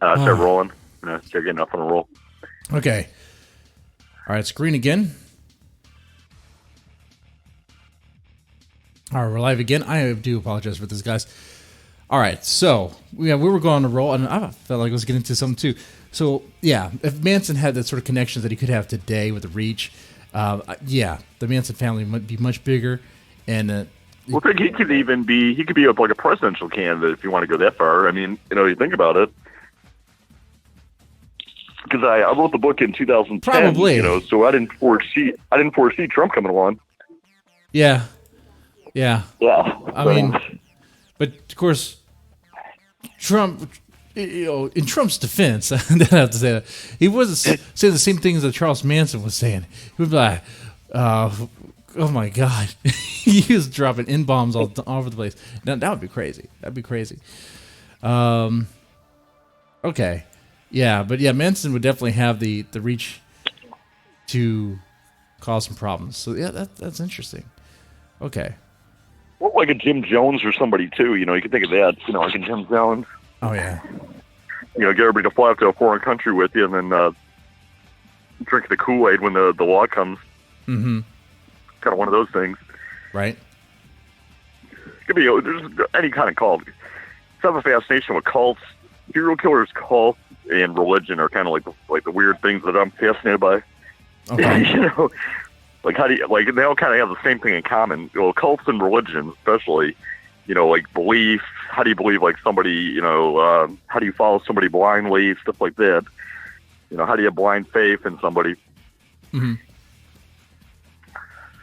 Start rolling. Start getting up on a roll. Okay. All right, screen again. All right, we're live again. I do apologize for this, guys. All right, so we were going on a roll, and I felt like I was getting into something too. So yeah, if Manson had that sort of connections that he could have today with the Reach, the Manson family might be much bigger. And I think he could be like a presidential candidate if you want to go that far. I mean, you think about it. Because I wrote the book in 2010, probably. So I didn't foresee Trump coming along. Yeah. I mean, but of course, Trump. In Trump's defense, I have to say that he wasn't saying the same things that Charles Manson was saying. He would be like, "Oh my God," he was dropping N-bombs all over the place. Now, that would be crazy. That'd be crazy. Okay. Yeah, but yeah, Manson would definitely have the reach to cause some problems. So yeah, that's interesting. Okay. Well, like a Jim Jones or somebody too. You can think of that. Like a Jim Jones. Oh yeah. Get everybody to fly up to a foreign country with you, and then drink the Kool-Aid when the law comes. Mm-hmm. Kind of one of those things. Right. It could be there's any kind of cult. I have a fascination with cults, serial killers, cults, and religion are kind of like the weird things that I'm fascinated by. Okay. Like how do you, like they all kind of have the same thing in common. Cults and religion, especially, like belief. How do you believe like somebody? How do you follow somebody blindly? Stuff like that. How do you have blind faith in somebody? Mm-hmm.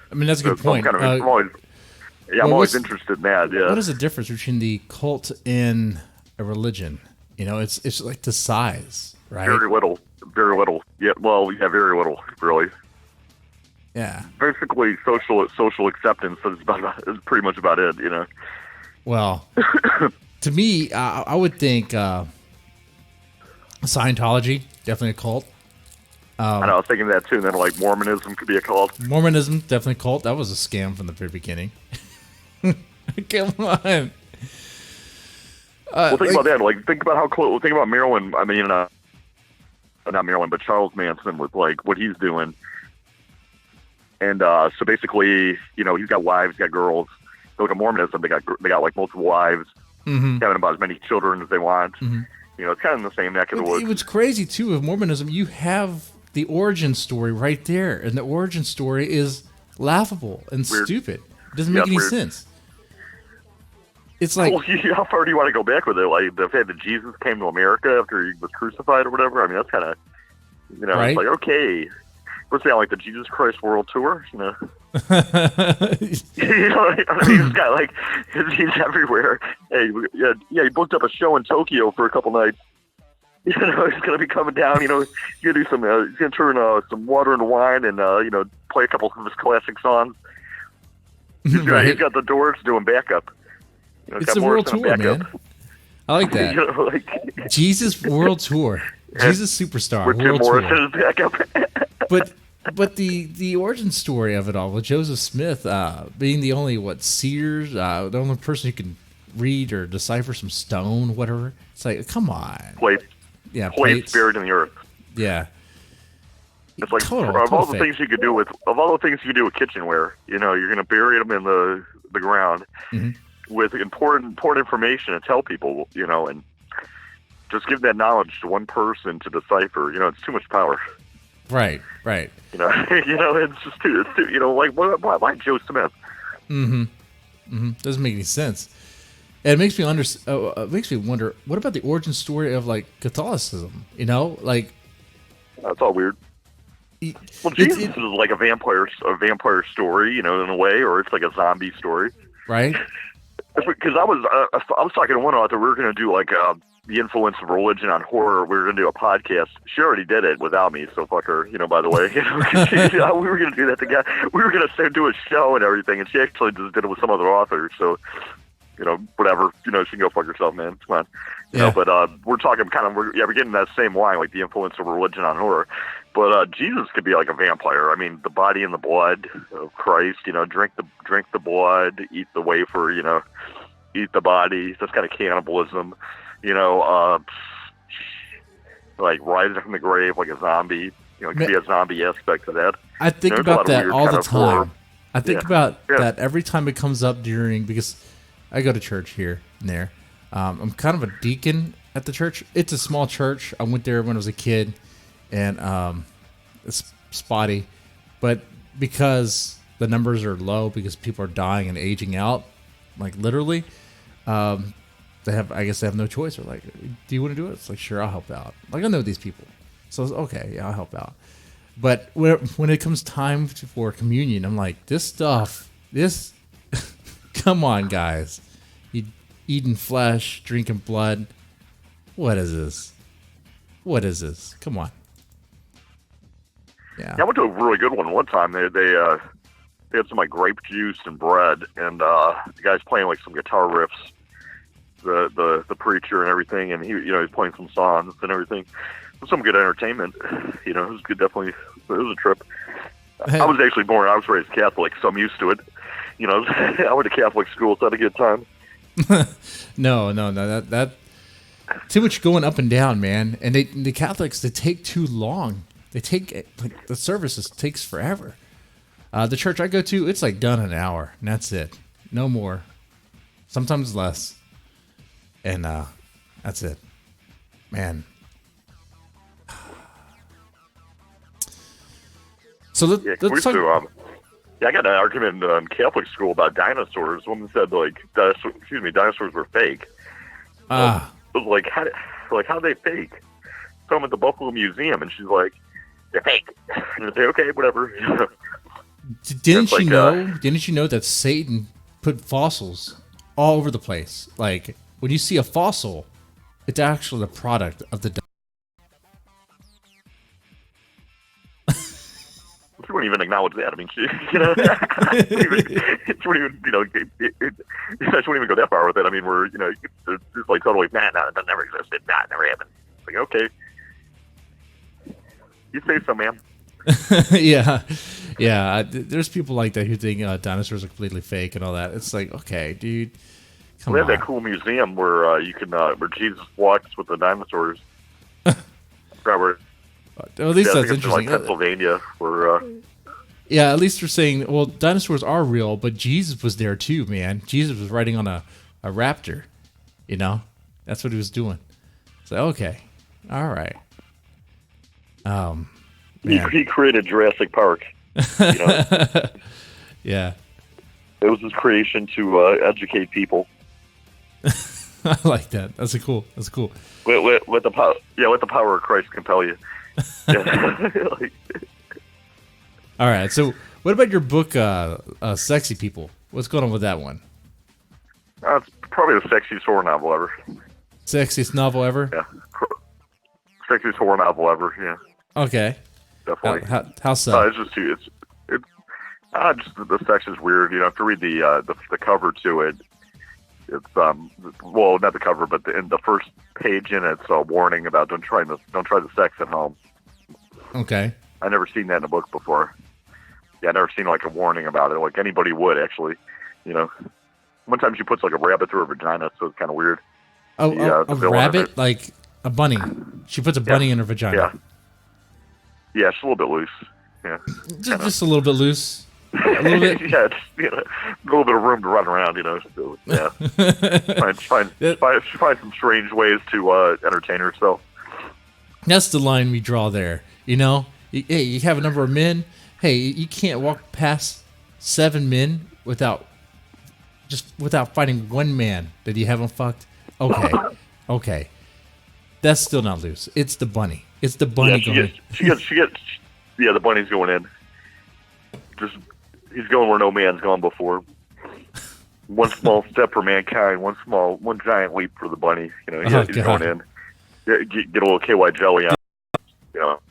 I mean, that's a good point. I'm always interested in that. Yeah. What is the difference between the cult and a religion? It's like the size, right? Very little. Yeah. Well, yeah, very little, really. Yeah. Basically, social acceptance is pretty much about it. Well, to me, I would think Scientology, definitely a cult. I know, I was thinking that too. And then like Mormonism could be a cult. Mormonism, definitely a cult. That was a scam from the very beginning. Come on. Well, think about that. Like, think about how close. Think about Marilyn. I mean, not Marilyn, but Charles Manson with like what he's doing. And so basically, he's got wives, he's got girls. So look at Mormonism, they got like multiple wives, having about as many children as they want. Mm-hmm. It's kind of in the same neck of the woods. What's crazy too with Mormonism, you have the origin story right there, and the origin story is laughable and stupid. It doesn't make any sense. It's like, how far do you want to go back with it? Like the fact that Jesus came to America after he was crucified or whatever. I mean, that's kind of, right? It's like, okay. Let's say like the Jesus Christ World Tour, I he's got like he's everywhere. Hey, he booked up a show in Tokyo for a couple nights. He's gonna be coming down. He's gonna do some. He's gonna turn some water into wine and play a couple of his classic songs. He's got the Doors doing backup. It's the world tour, man. I like that. Jesus World Tour. Jesus Superstar. With Jim Morrison as backup. But the origin story of it all, with Joseph Smith being the only seers, the only person who can read or decipher some stone, whatever. It's like, come on. Plates. Yeah, plates buried in the earth. Yeah. It's like of all the things you could do with kitchenware, you're gonna bury them in the ground with important information to tell people, and just give that knowledge to one person to decipher. It's too much power. Right. It's just too. Like why Joe Smith? Doesn't make any sense. And it makes me makes me wonder, what about the origin story of like Catholicism? That's all weird. Well, Jesus is like a vampire story, in a way, or it's like a zombie story, right? Because I was talking to one author. We were going to do like the influence of religion on horror. We were going to do a podcast. She already did it without me, so fuck her. By the way, we were going to do that together. We were going to do a show and everything, and she actually just did it with some other authors. So, whatever. She can go fuck herself, man. Come on. But we're talking we're getting that same line, like the influence of religion on horror. But Jesus could be like a vampire. I mean, the body and the blood of Christ. Drink the blood, eat the wafer. Eat the body. That's kind of cannibalism. like rising from the grave like a zombie. It could be a zombie aspect to that. I think about that all the time. I think about that every time it comes up because I go to church here and there. I'm kind of a deacon at the church. It's a small church. I went there when I was a kid, and it's spotty. But because the numbers are low, because people are dying and aging out, like literally, I guess they have no choice. They're like, do you want to do it? It's like, sure, I'll help out. Like, I know these people. So it's okay, yeah, I'll help out. But when it comes time for communion, I'm like, come on, guys. You eating flesh, drinking blood. What is this? Come on. Yeah. I went to a really good one time. They had some like grape juice and bread, and the guy's playing like some guitar riffs. The preacher and everything, and he's playing some songs and everything. Some good entertainment. It was good. Definitely, it was a trip. I was actually born. I was raised Catholic, so I'm used to it. I went to Catholic school, so I had a good time. No. That too much going up and down, man. And the Catholics, they take too long. They take the services takes forever. The church I go to, it's like done in an hour, and that's it. No more. Sometimes less. And that's it, man. So let's talk. I got in an argument in Catholic school about dinosaurs. A woman said dinosaurs were fake. I was like, how they fake? So I'm at the Buffalo Museum, and she's like, they're fake. And I say, okay, whatever. Didn't you know that Satan put fossils all over the place? Like, when you see a fossil, it's actually the product of the. She wouldn't even acknowledge that. I mean, she wouldn't even, she wouldn't even go that far with it. I mean, we're, it's like totally, that never existed. Nah, it never happened. It's like, okay. You say so, ma'am. Yeah. There's people like that who think dinosaurs are completely fake and all that. It's like, okay, dude. We have that cool museum where you can where Jesus walks with the dinosaurs. Well, at least that's interesting. Like Pennsylvania, where yeah, at least they're saying, well, dinosaurs are real, but Jesus was there too, man. Jesus was riding on a raptor. That's what he was doing. So okay, all right. He created Jurassic Park. Yeah, it was his creation to educate people. I like that. That's cool. With the power, let the power of Christ compel you. All right. So, what about your book, Sexy People? What's going on with that one? It's probably the sexiest horror novel ever. Sexiest novel ever? Yeah. Sexiest horror novel ever. Yeah. Okay. Definitely. How so? It's just too. It's just the sex is weird. You have to read the cover to it. It's well, not the cover, but in the first page in it's a warning about don't try the sex at home. Okay. I never seen that in a book before. Yeah, I never seen like a warning about it. Like anybody would actually, One time she puts like a rabbit through her vagina, so it's kind of weird. Oh, a rabbit, like a bunny. She puts a bunny in her vagina. Yeah, it's a little bit loose. Yeah, just a little bit loose. A little bit. Yeah, just, a little bit of room to run around. So, yeah. She finds some strange ways to entertain herself. That's the line we draw there. Hey, you have a number of men. Hey, you can't walk past 7 men without finding one man that you haven't fucked. Okay. That's still not loose. It's the bunny. It's the bunny going. The bunny's going in. He's going where no man's gone before. One small step for mankind, one giant leap for the bunny. He's going in. Get a little KY jelly on.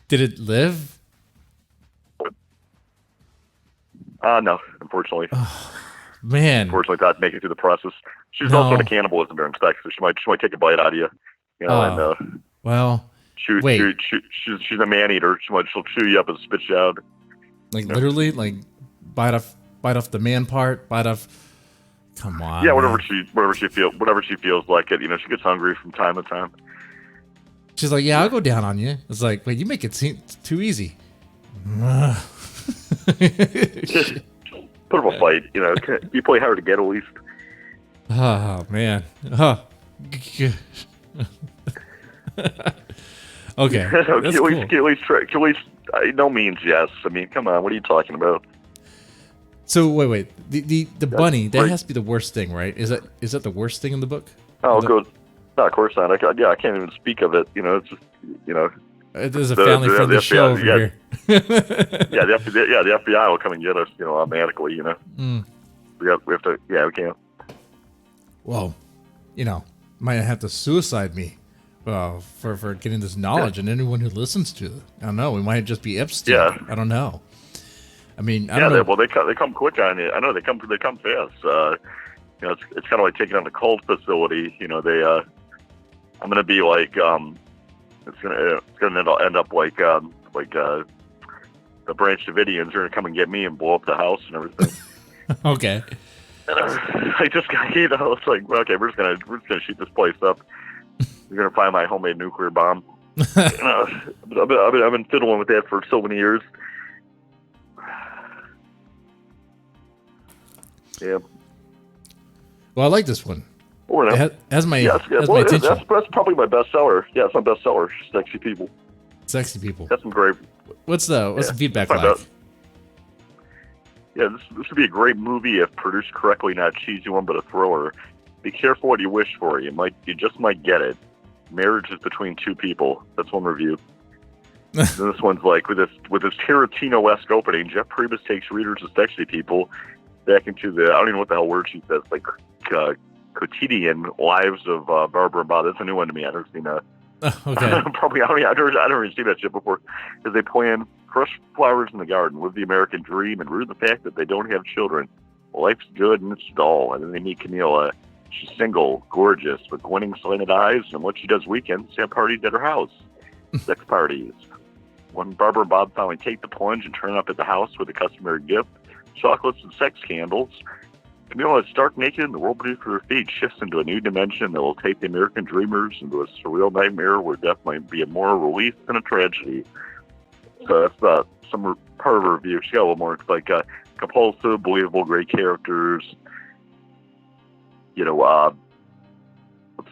Did it live? No, unfortunately. Man. Unfortunately, not making it through the process. She's also into cannibalism during sex, so she might take a bite out of you. Well. She's a man eater. She'll chew you up and spit you out. Like literally, like bite off the man part, bite off. Come on. Yeah, whatever she feels like it. She gets hungry from time to time. She's like, yeah, I'll go down on you. It's like, wait, you make it seem too easy. Put up a fight, you play hard to get at least. Oh man. Huh. Okay. That's cool. At least, no means yes. I mean, come on, what are you talking about? So wait. The bunny, that has to be the worst thing, right? Is that the worst thing in the book? Oh, good. No, of course not. I can't even speak of it. It's just, there's a family friendly show over here. the FBI will come and get us, automatically. We have to. Yeah, we can't. Well, might have to suicide me for getting this knowledge, and anyone who listens to it. I don't know. We might just be Epstein. Yeah. I don't know. I mean, I don't know. Well, they come quick on it. I know they come fast. It's kind of like taking on a cult facility. I'm gonna be like, it's gonna end up like the Branch Davidians are gonna come and get me and blow up the house and everything. Okay. And I just got, it's like, okay, we're just gonna shoot this place up. You're gonna find my homemade nuclear bomb. I've been fiddling with that for so many years. Yeah. Well, I like this one. It has my attention. That's probably my bestseller. Yeah, it's my bestseller. Sexy people. Sexy people. That's some great. What's the feedback like? Yeah, this would be a great movie if produced correctly, not a cheesy one, but a thriller. Be careful what you wish for. You just might get it. Marriage is between two people. That's one review. And this one's like with this Tarantino-esque opening. Jeff Prebis takes readers of sexy people back into I don't even know what the hell word she says, like quotidian lives of Barbara and Bob. That's a new one to me. I've never seen that. Okay. I've never even seen that shit before. As they plan crush flowers in the garden, live the American dream, and root the fact that they don't have children. Life's good and it's dull. And then they meet Camila. She's single, gorgeous, with winning slanted eyes, and what she does weekends is have parties at her house. Sex parties. When Barbara and Bob finally take the plunge and turn up at the house with a customary gift, chocolates and sex candles, Camila is stark naked and the world beneath her feet shifts into a new dimension that will take the American dreamers into a surreal nightmare where death might be a more relief than a tragedy. So that's some part of her review. She got a little more like compulsive, believable, great characters. Let's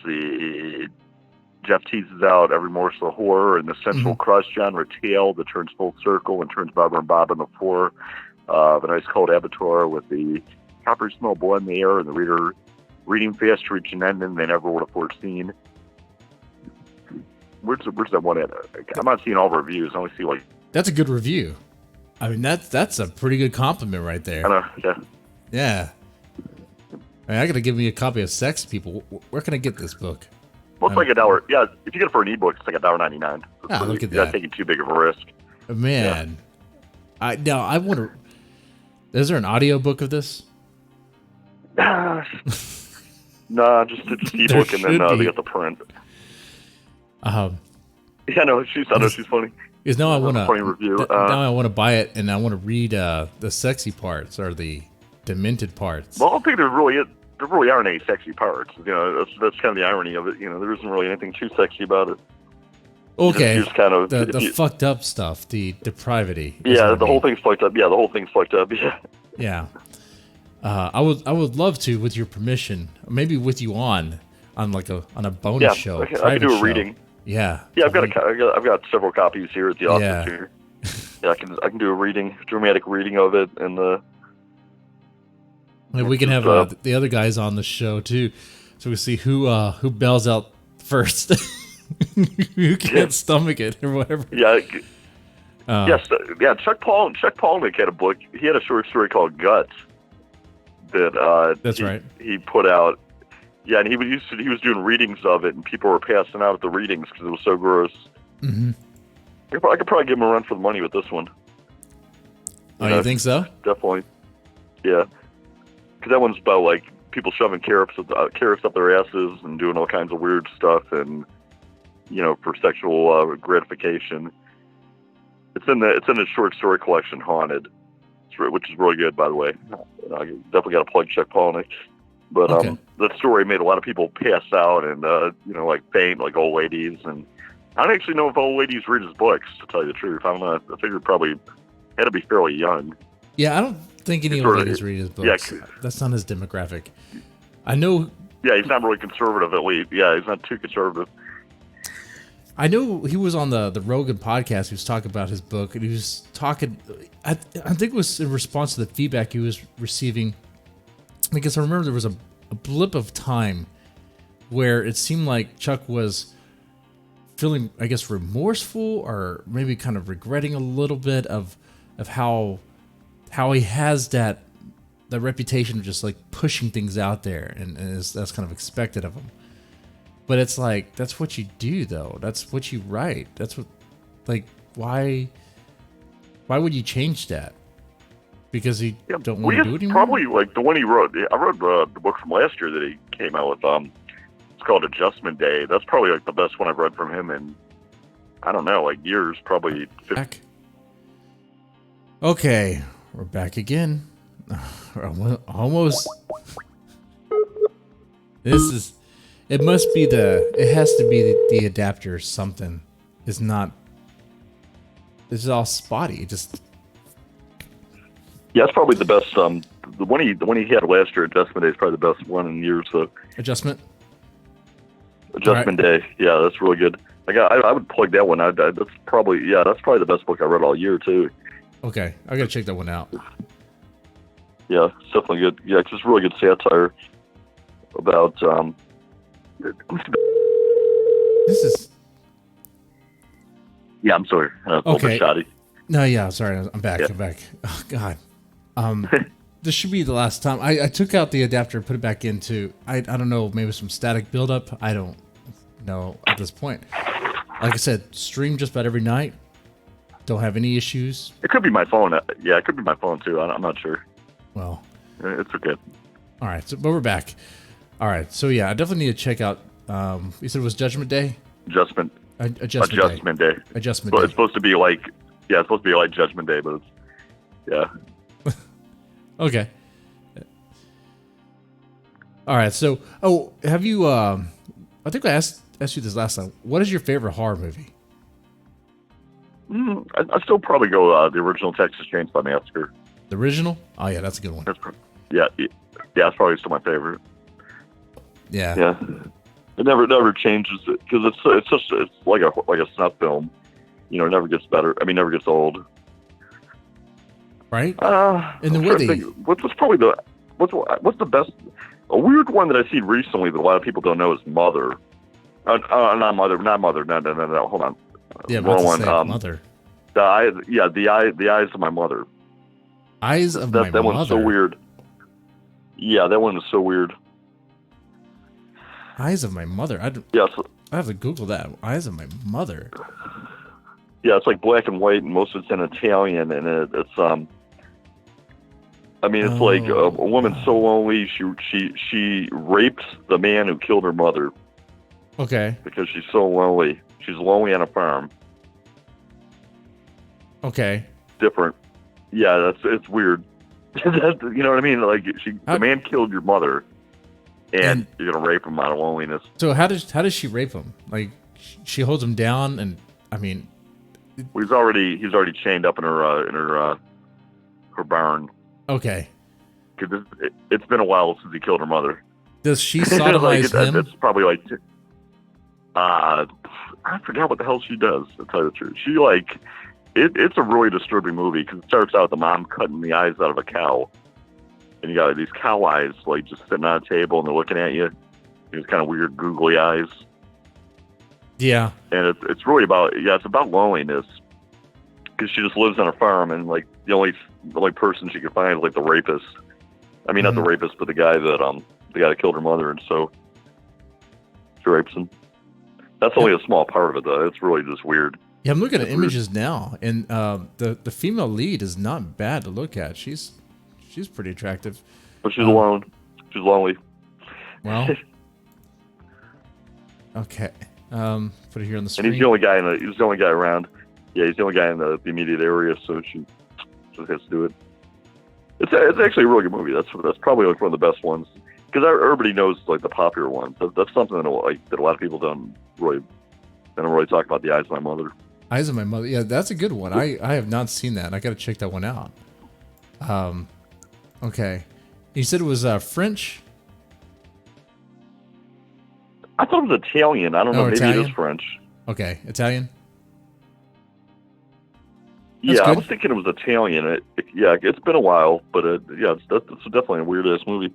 see. Jeff teases out every morsel of horror in the central crush genre tale that turns full circle and turns Barbara and Bob on the floor of a nice cold abattoir with the copper smell blood in the air and the reader reading fast to reach an ending they never would have foreseen. Where's that one at? I'm not seeing all the reviews. I only see like. That's a good review. I mean, that's a pretty good compliment right there. I know. Yeah. Yeah. I gotta give me a copy of Sex People. Where can I get this book? Well, it's like $1. Yeah, if you get it for an ebook, it's like $1.99. Look at that. You're not taking too big of a risk. Man, yeah. I wonder. Is there an audio book of this? Nah, just ebook, and then they get the print. Yeah, no, she's funny. Because now I want to funny review. Now I want to buy it, and I want to read the sexy parts or the demented parts. Well, I don't think there really aren't any sexy parts. That's kind of the irony of it. There isn't really anything too sexy about it. Okay, just kind of the fucked up stuff, the depravity. Yeah, the whole thing's fucked up. Yeah, the whole thing's fucked up. Yeah. Yeah. I would love to, with your permission, maybe with you on like a bonus show. I can do a reading. Yeah. Yeah, I've got several copies here at the office here. Yeah, I can do a reading, dramatic reading of it, and we can have the other guys on the show too, so we see who bails out first, who can't stomach it or whatever. Yeah. Yes. Yeah. Chuck Palahniuk had a book. He had a short story called Guts. That's right. He put out. Yeah, and he was doing readings of it, and people were passing out at the readings because it was so gross. Mm-hmm. I could probably give him a run for the money with this one. You think so? Definitely. Yeah. Because that one's about like people shoving carrots up their asses and doing all kinds of weird stuff, and for sexual gratification. It's in the short story collection Haunted, which is really good, by the way. I definitely got to plug Chuck Palahniuk. But that story made a lot of people pass out and like faint, like old ladies, and I don't actually know if old ladies read his books, to tell you the truth. I don't know. I figured probably had to be fairly young. Yeah, I don't think any old ladies read his books. Yeah, that's not his demographic. I know. Yeah, he's not really conservative, at least. Yeah, he's not too conservative. I know he was on the Rogan podcast. He was talking about his book, and he was talking. I think it was in response to the feedback he was receiving. I guess I remember there was a blip of time where it seemed like Chuck was feeling, I guess, remorseful or maybe kind of regretting a little bit of how he has that reputation of just like pushing things out there, and that's kind of expected of him. But it's like, that's what you do, though. That's what you write. That's what, like, why would you change that? Because you don't want to do it anymore? Probably, like, the one he wrote. I read the book from last year that he came out with. It's called Adjustment Day. That's probably, like, the best one I've read from him in, I don't know, like, years. Probably 50. Back. Okay, we're back again. Almost. It has to be the adapter or something. It's all spotty. It just. Yeah, it's probably the best. The one he had last year, Adjustment Day, is probably the best one in years. So. Adjustment Day. Yeah, that's really good. I would plug that one out. That's probably the best book I read all year too. Okay, I gotta check that one out. Yeah, it's definitely good. Yeah, it's just really good satire about. This is. Yeah, I'm sorry. A little bit shoddy. No, yeah, sorry. I'm back. Yeah. I'm back. Oh, God. This should be the last time. I took out the adapter and put it back into. I don't know, maybe some static buildup. I don't know at this point. Like I said, stream just about every night. Don't have any issues. It could be my phone. Yeah, it could be my phone too. I'm not sure. Well, it's okay. All right, but we're back. All right, so yeah, I definitely need to check out. You said it was Judgment Day. Adjustment Day. Adjustment Day. It's supposed to be like, it's supposed to be like Judgment Day, but it's, Okay. All right, so have you? I think I asked you this last time. What is your favorite horror movie? I still probably go the original Texas Chainsaw Massacre. The original? Oh yeah, that's a good one. That's it's probably still my favorite. Yeah. Yeah. It never changes it because it's like a snuff film. You know, it never gets better. I mean, never gets old. Right. And what's the best? A weird one that I've seen recently that a lot of people don't know is Mother. Not Mother. No. Hold on. Yeah, wrong one. Mother. The eyes of my mother. Eyes of my mother. That one's so weird. Yeah, that one is so weird. Eyes of my mother. I have to Google that. Eyes of my mother. Yeah, it's like black and white, and most of it's in Italian, and it's I mean, it's like a woman so lonely she rapes the man who killed her mother. Okay. Because she's so lonely. She's lonely on a farm. Okay. Different. Yeah, it's weird. You know what I mean? Like the man killed your mother, and you're gonna rape him out of loneliness. So how does she rape him? Like she holds him down, and I mean, he's already chained up in her barn. Okay. Because it's been a while since he killed her mother. Does she sodomize him? It's probably like I forgot what the hell she does. To tell you the truth, she like. It's a really disturbing movie because it starts out with the mom cutting the eyes out of a cow, and you got these cow eyes like just sitting on a table and they're looking at you. These kind of weird googly eyes. Yeah, and it's really about it's about loneliness because she just lives on a farm and like the only person she can find is like the rapist. I mean, not the rapist, but the guy that killed her mother, and so she rapes him. That's only a small part of it, though. It's really just weird. Yeah, I'm looking at images now, and the female lead is not bad to look at. She's pretty attractive. But she's alone. She's lonely. Well, okay. Put it here on the screen. And he's the only guy around. Yeah, he's the only guy in the immediate area, so she just has to do it. It's actually a really good movie. That's probably like one of the best ones because everybody knows like the popular ones. That's something that a lot of people don't really And I'm really talking about The Eyes of My Mother. Eyes of My Mother. Yeah, that's a good one. I have not seen that. I got to check that one out. Okay. You said it was French? I thought it was Italian. I don't know. Maybe Italian? it is French. Okay. Italian? Yeah, I was thinking it was Italian. It's been a while, but that's definitely a weird-ass movie.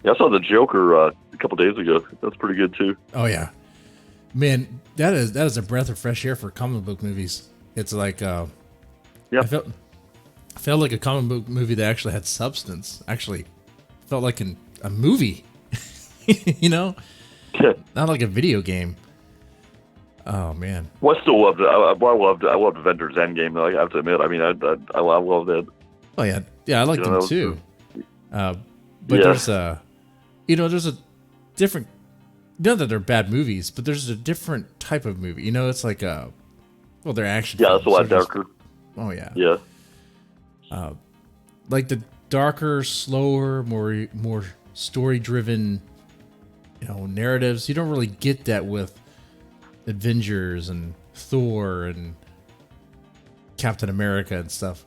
Yeah, I saw The Joker a couple days ago. That's pretty good, too. Oh, yeah. Man, that is a breath of fresh air for comic book movies. It's like, I felt like a comic book movie that actually had substance. Actually, felt like a movie, you know, not like a video game. Oh man, well, I still loved it. I loved Avengers Endgame. Though I have to admit, I mean, I love that. Oh yeah, I liked them too. But there's there's a different. Not that they're bad movies, but there's a different type of movie. You know, it's like they're action. Yeah, it's a lot darker. Oh yeah. Yeah. Like the darker, slower, more story-driven, narratives. You don't really get that with Avengers and Thor and Captain America and stuff.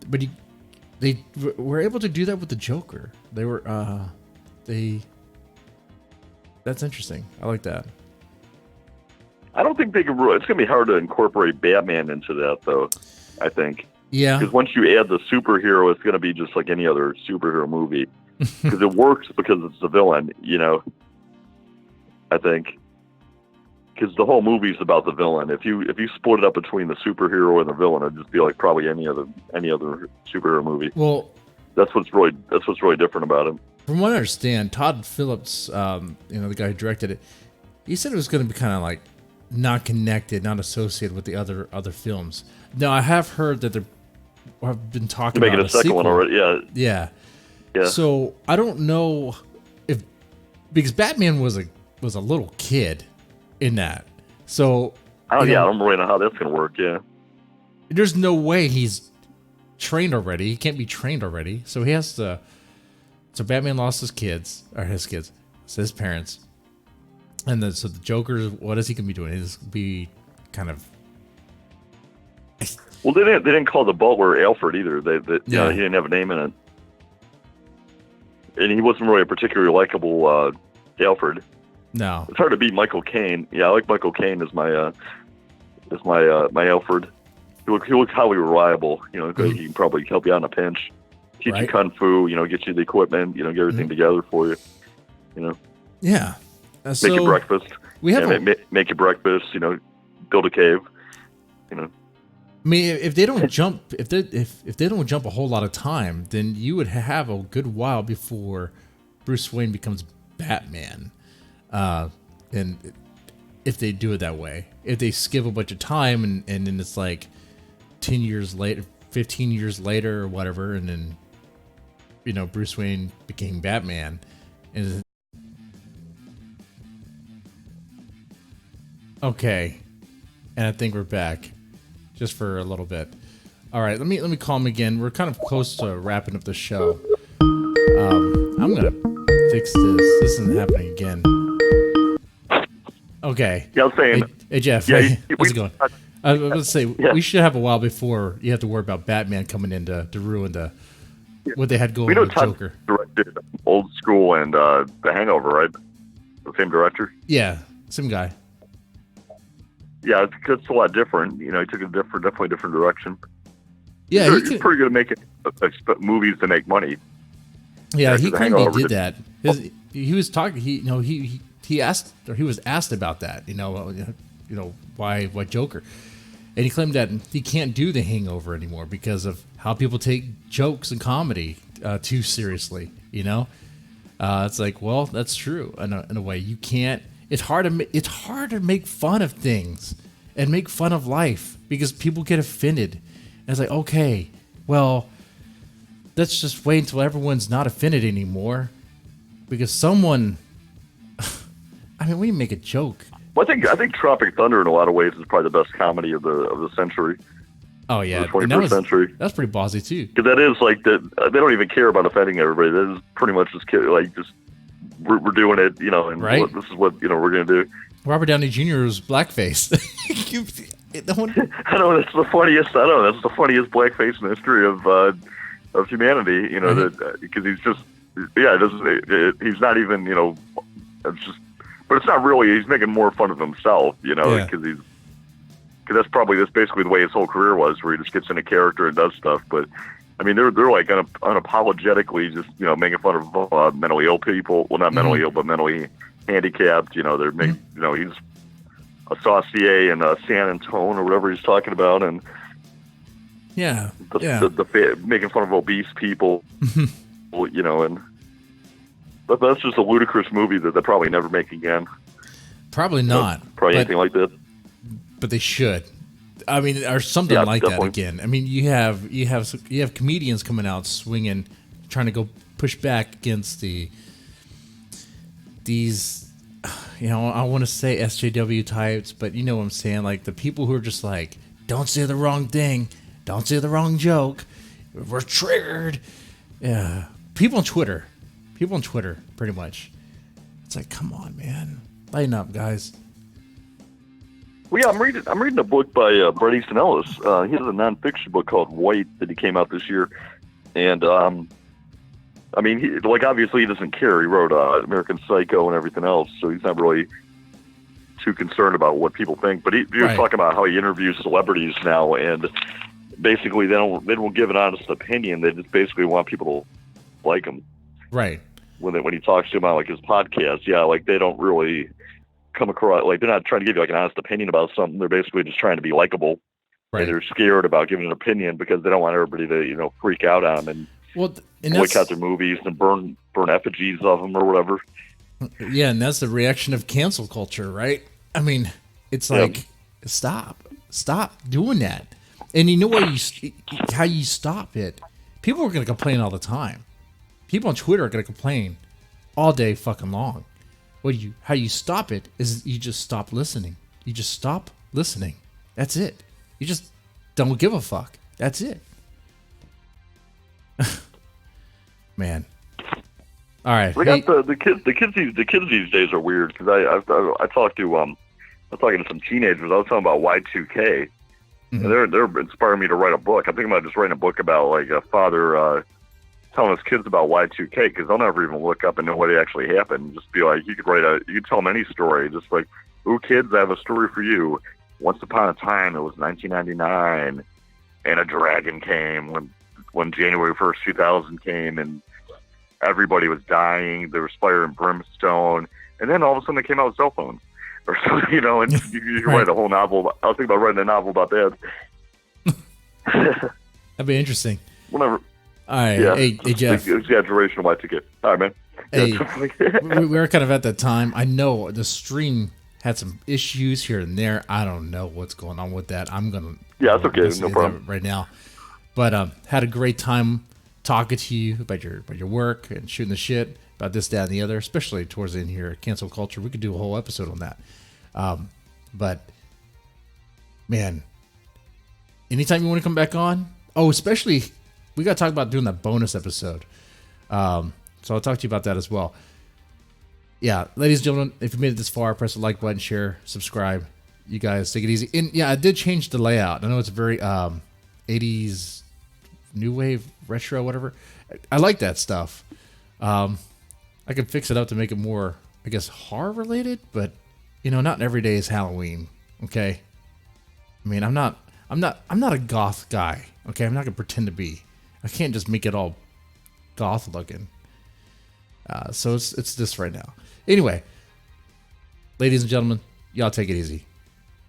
But they were able to do that with the Joker. That's interesting. I like that. I don't think they could. It's going to be hard to incorporate Batman into that, though. I think. Yeah. Because once you add the superhero, it's going to be just like any other superhero movie. Because it works because it's the villain, I think. Because the whole movie's about the villain. If you split it up between the superhero and the villain, it'd just be like probably any other superhero movie. Well, that's what's really different about it. From what I understand, Todd Phillips, the guy who directed it, he said it was going to be kind of like not connected, not associated with the other films. Now, I have heard that I've been talking about making a second sequel. one already. Yeah. So I don't know because Batman was a little kid in that. So I don't really know how that's going to work. Yeah. There's no way he's trained already. He can't be trained already. So he has to. So Batman lost his parents. And so the Joker, what is he going to be doing? He's going to be kind of... Well, they didn't call the butler Alfred either. He didn't have a name in it. And he wasn't really a particularly likable Alfred. No. It's hard to beat Michael Caine. Yeah, I like Michael Caine as my Alfred. He looks highly reliable. He can probably help you out in a pinch. Teach you kung fu, get you the equipment, get everything together for you, Yeah. Make you breakfast. Make you breakfast, build a cave, I mean, if they don't jump, if they don't jump a whole lot of time, then you would have a good while before Bruce Wayne becomes Batman. And if they do it that way, if they skip a bunch of time and then it's like 10 years later, 15 years later or whatever, and then Bruce Wayne became Batman. Okay. And I think we're back just for a little bit. All right, let me call him again. We're kind of close to wrapping up the show. I'm going to fix this. This isn't happening again. Okay. Yeah, I was saying. Hey Jeff, how's it going? I was going to say, we should have a while before you have to worry about Batman coming in to ruin what they had going with Joker. Directed Old School and The Hangover, right? The same director? Yeah, same guy. Yeah, it's a lot different. He took a definitely different direction. Yeah, he's pretty good at making movies to make money. Yeah, he claimed he did that. He was talking. He asked, or he was asked about that. Why Joker? And he claimed that he can't do The Hangover anymore because of how people take jokes and comedy too seriously. It's like, well, that's true in a way. You can't. It's hard to make fun of things and make fun of life because people get offended. And it's like, okay, well, let's just wait until everyone's not offended anymore because someone. I mean, we make a joke. Well, I think Tropic Thunder in a lot of ways is probably the best comedy of the century. Oh yeah, the 21st century. That's pretty ballsy too. Because that is like that. They don't even care about offending everybody. That is pretty much just we're doing it, and right? this is what we're gonna do. Robert Downey Jr.'s blackface. I know that's the funniest. I know that's the funniest blackface in the history of humanity. You know, that because he's just he's not even, you know, it's just, but it's not really. He's making more fun of himself, you know, because that's probably basically the way his whole career was, where he just gets in a character and does stuff. But I mean, they're like unapologetically just, you know, making fun of mentally ill people. Well, not mentally ill, but mentally handicapped. You know, they're making, you know, he's a saucier and a San Antone or whatever he's talking about, and making fun of obese people. You know, and but that's just a ludicrous movie that they'll probably never make again. Probably not. Probably anything like that. But they should. I mean, or something like definitely. That again. I mean, you have comedians coming out swinging, trying to go push back against these, you know, I want to say SJW types, but you know what I'm saying, like the people who are just like, don't say the wrong thing, don't say the wrong joke, we're triggered. Yeah, people on Twitter, pretty much. It's like, come on, man, lighten up, guys. Well, yeah, I'm reading a book by Bret Easton Ellis. He has a nonfiction book called White that he came out this year, and I mean, obviously he doesn't care. He wrote American Psycho and everything else, so he's not really too concerned about what people think. But he was talking about how he interviews celebrities now, and basically they don't give an honest opinion. They just basically want people to like him. Right. When he talks to them on like his podcast, like they don't really come across, like they're not trying to give you like an honest opinion about something. They're basically just trying to be likable. Right. And they're scared about giving an opinion because they don't want everybody to, you know, freak out on them and boycott their movies and burn effigies of them or whatever. Yeah, and that's the reaction of cancel culture, right? I mean, it's like, stop doing that. And you know how you stop it? People are going to complain all the time. People on Twitter are going to complain all day fucking long. How you stop it is you just stop listening. You just stop listening. That's it. You just don't give a fuck. That's it. Man. All right. They got the kids these days are weird because I talked to I'm talking to some teenagers. I was talking about Y2K, and they're inspiring me to write a book. I'm thinking about just writing a book about like a father telling his kids about Y2K because they'll never even look up and know what actually happened. Just be like, you could tell them any story. Just like, ooh, kids, I have a story for you. Once upon a time, it was 1999, and a dragon came when January 1st, 2000 came, and everybody was dying. There was fire and brimstone, and then all of a sudden they came out with cell phones or something, you know. And you can write a whole novel. I was thinking about writing a novel about that. That'd be interesting. Whatever. All right, hey Jeff. Exaggeration of Y2K. All right, man. Hey, we're kind of at that time. I know the stream had some issues here and there. I don't know what's going on with that. I'm gonna it's okay, no problem right now. But had a great time talking to you about your work and shooting the shit about this, that, and the other. Especially towards the end here, cancel culture. We could do a whole episode on that. But man, anytime you want to come back on, especially. We got to talk about doing that bonus episode. So I'll talk to you about that as well. Yeah, ladies and gentlemen, if you made it this far, press the like button, share, subscribe. You guys take it easy. And yeah, I did change the layout. I know it's very 80s new wave, retro, whatever. I like that stuff. I could fix it up to make it more, I guess, horror related, but you know, not every day is Halloween. Okay. I mean, I'm not a goth guy. Okay, I'm not gonna pretend to be. I can't just make it all goth looking. So it's this right now. Anyway, ladies and gentlemen, y'all take it easy.